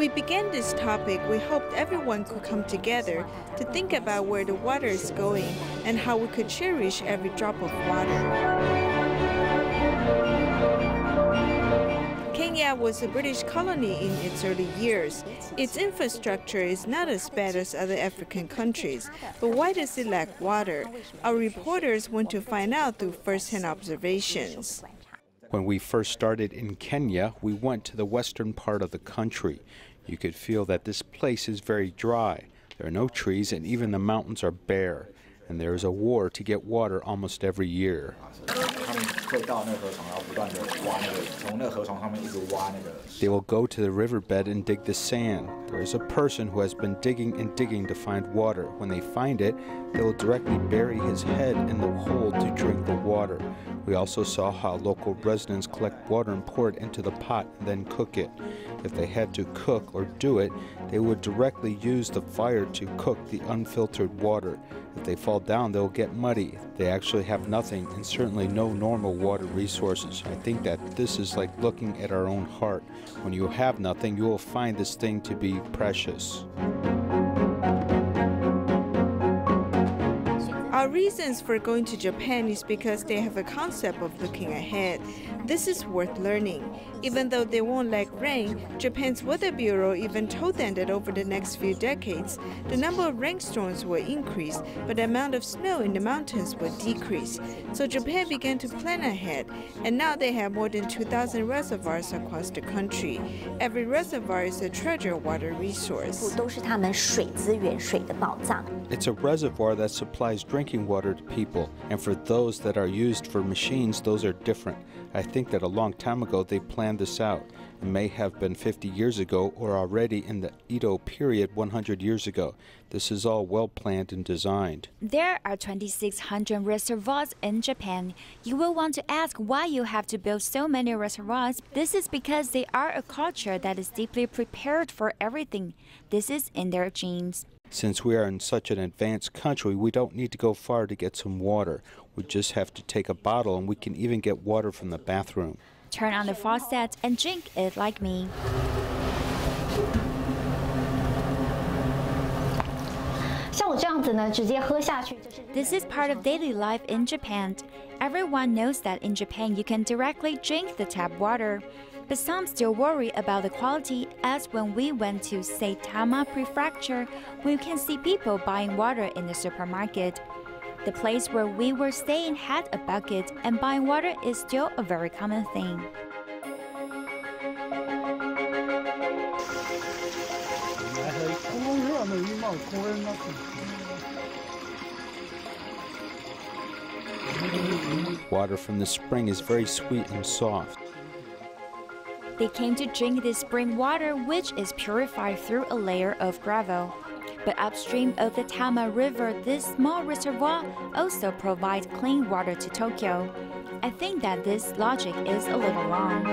we began this topic, we hoped everyone could come together to think about where the water is going and how we could cherish every drop of water. Kenya was a British colony in its early years. Its infrastructure is not as bad as other African countries, but why does it lack water? Our reporters went to find out through first-hand observations. When we first started in Kenya, we went to the western part of the country. You could feel that this place is very dry. There are no trees and even the mountains are bare. And there is a war to get water almost every year. They will go to the riverbed and dig the sand. There is a person who has been digging and digging to find water. When they find it, they will directly bury his head in the hole to drink the water. We also saw how local residents collect water and pour it into the pot and then cook it. If they had to cook or do it, they would directly use the fire to cook the unfiltered water. If they fall down, they'll get muddy. They actually have nothing and certainly no normal water resources. I think that this is like looking at our own heart. When you have nothing, you will find this thing to be precious. Our reasons for going to Japan is because they have a concept of looking ahead. This is worth learning. Even though they won't lack rain, Japan's Weather Bureau even told them that over the next few decades, the number of rainstorms will increase, but the amount of snow in the mountains will decrease. So Japan began to plan ahead, and now they have more than 2,000 reservoirs across the country. Every reservoir is a treasure water resource. It's a reservoir that supplies drinking water to people, and for those that are used for machines, those are different. I think that a long time ago they planned this out. It may have been 50 years ago or already in the Edo period 100 years ago. This is all well planned and designed. There are 2,600 reservoirs in Japan. You will want to ask why you have to build so many reservoirs. This is because they are a culture that is deeply prepared for everything. This is in their genes. Since we are in such an advanced country, we don't need to go far to get some water. We just have to take a bottle and we can even get water from the bathroom. Turn on the faucet and drink it like me. This is part of daily life in Japan. Everyone knows that in Japan you can directly drink the tap water. But some still worry about the quality, as when we went to Saitama Prefecture, we can see people buying water in the supermarket. The place where we were staying had a bucket, and buying water is still a very common thing. Water from the spring is very sweet and soft. They came to drink this spring water, which is purified through a layer of gravel. But upstream of the Tama River, this small reservoir also provides clean water to Tokyo. I think that this logic is a little wrong.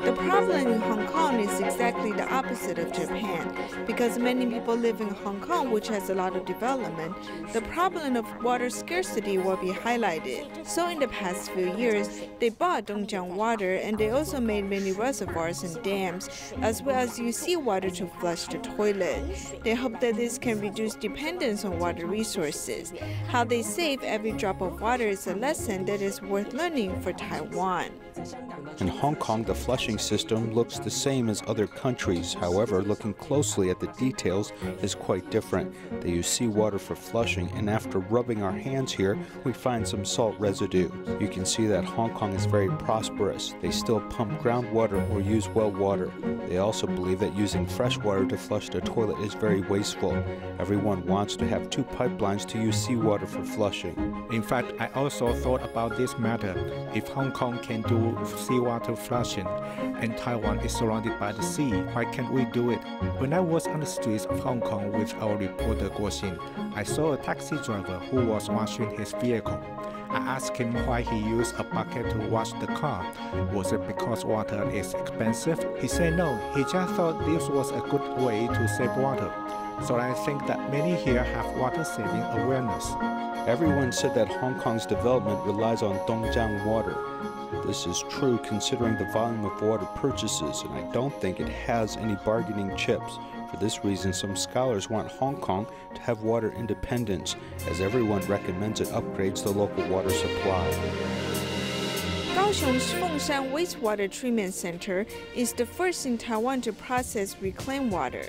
The problem in Hong Kong is exactly the opposite of Japan. Because many people live in Hong Kong, which has a lot of development, the problem of water scarcity will be highlighted. So in the past few years, they bought Dongjiang water, and they also made many reservoirs and dams, as well as use seawater to flush the toilet. They hope that this can reduce dependence on water resources. How they save every drop of water is a lesson that is worth learning for Taiwan. In Hong Kong, the flushing system looks the same as other countries. However, looking closely at the details is quite different. They use seawater for flushing, and after rubbing our hands here, we find some salt residue. You can see that Hong Kong is very prosperous. They still pump groundwater or use well water. They also believe that using fresh water to flush the toilet is very wasteful. Everyone wants to have 2 pipelines to use seawater for flushing. In fact, I also thought about this matter. If Hong Kong can do seawater flushing and Taiwan is surrounded by the sea, why can't we do it? When I was on the streets of Hong Kong with our reporter Guo Xin, I saw a taxi driver who was washing his vehicle. I asked him why he used a bucket to wash the car. Was it because water is expensive? He said no, he just thought this was a good way to save water. So I think that many here have water-saving awareness. Everyone said that Hong Kong's development relies on Dongjiang water. This is true considering the volume of water purchases, and I don't think it has any bargaining chips. For this reason, some scholars want Hong Kong to have water independence, as everyone recommends it upgrades the local water supply. Kaohsiung's Fengshan Wastewater Treatment Center is the first in Taiwan to process reclaimed water.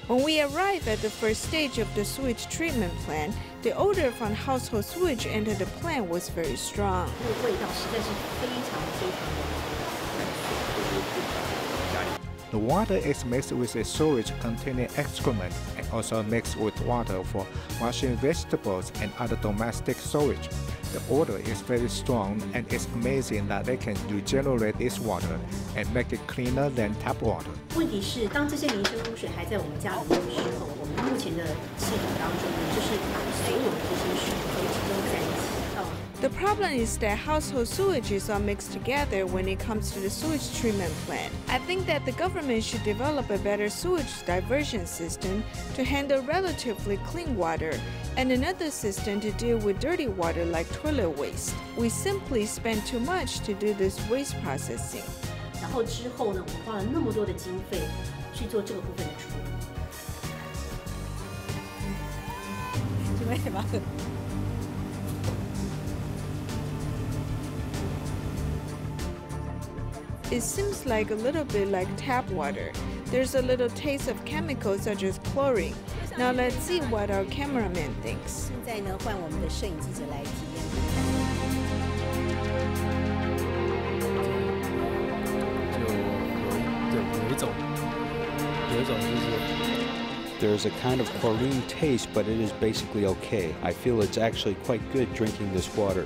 When we arrive at the first stage of the sewage treatment plant, the odor from household sewage entered the plant was very strong. The water is mixed with a sewage containing excrement and also mixed with water for washing vegetables and other domestic sewage. The odor is very strong, and it's amazing that they can regenerate this water and make it cleaner than tap water. 问题是，当这些民生污水还在我们家里面的时候，我们目前的系统当中呢，就是把所有的这些水都集中在一起。The problem is that household sewages are mixed together when it comes to the sewage treatment plant. I think that the government should develop a better sewage diversion system to handle relatively clean water and another system to deal with dirty water like toilet waste. We simply spend too much to do this waste processing. 然后之后呢，我们花了那么多的经费去做这个部分的处理。It seems like a little bit like tap water. There's a little taste of chemicals such as chlorine. Now let's see what our cameraman thinks. 现在呢，换我们的摄影记者来体验。There's a kind of chlorine taste, but it is basically okay. I feel it's actually quite good drinking this water.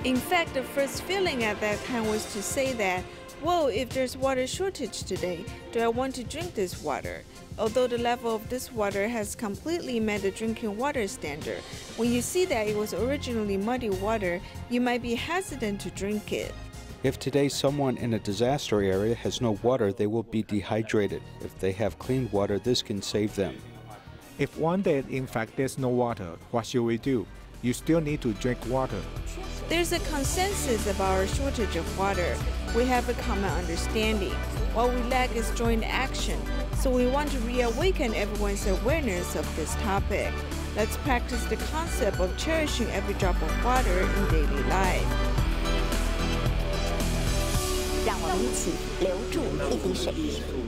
In fact, the first feeling at that time was to say that, whoa, if there's water shortage today, do I want to drink this water? Although the level of this water has completely met the drinking water standard, when you see that it was originally muddy water, you might be hesitant to drink it. If today someone in a disaster area has no water, they will be dehydrated. If they have clean water, this can save them. If one day, in fact, there's no water, what should we do? You still need to drink water. There's a consensus about our shortage of water. We have a common understanding. What we lack is joint action, so we want to reawaken everyone's awareness of this topic. Let's practice the concept of cherishing every drop of water in daily life. 让我们一起留住一滴水。